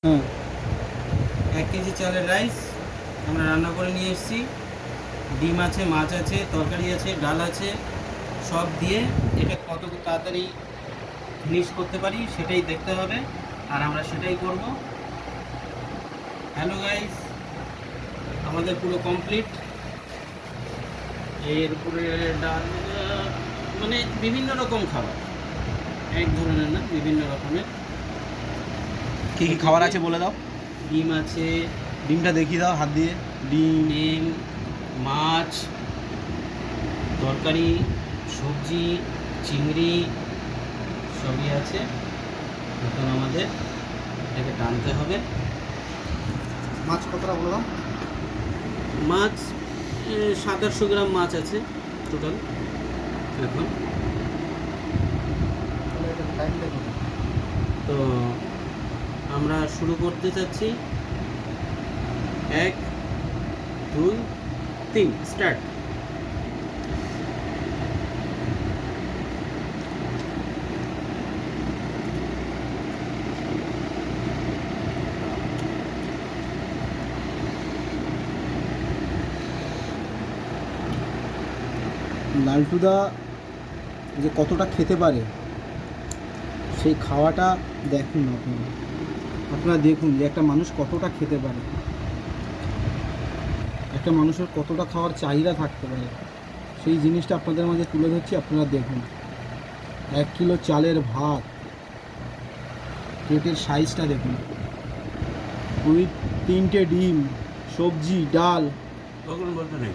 হ্যাঁ 1 কেজি চালের রাইস আমরা রান্না করে নিয়ে এসেছি। ডিম আছে, মাছ আছে, তরকারি আছে, ডাল আছে, সব দিয়ে এটা কত তাড়াতাড়ি ফিনিশ করতে পারি সেটাই দেখতে হবে, আর আমরা সেটাই করব। হ্যালো গাইস, আমাদের পুরো কমপ্লিট। এর উপরে ডাল, মানে বিভিন্ন রকম খাবার, এক ধরনের না, বিভিন্ন রকমের। কী কী খাবার আছে বলে দাও। ডিম আছে, ডিমটা দেখিয়ে দাও হাত দিয়ে। ডিম, মাছ, তরকারি, সবজি, চিংড়ি সবই আছে। এখন আমাদের এটাকে টানতে হবে। মাছ কতটা বলে দাও। মাছ 700-800 গ্রাম মাছ আছে টোটাল। এখন তো আমরা শুরু করতে চাচ্ছি। 1 2 3 স্টার্ট। লালটুদা যে কতটা খেতে পারে সেই খাওয়াটা দেখুন আপনারা দেখুন যে একটা মানুষ কতটা খেতে পারে, একটা মানুষের কতটা খাওয়ার চাহিদা থাকতে পারে, সেই জিনিসটা আপনাদের মাঝে তুলে ধরছি। আপনারা দেখুন 1 কিলো চালের ভাত, প্লেটের সাইজটা দেখুন, 2-3টে ডিম, সবজি, ডাল, কখন বলতে নেই।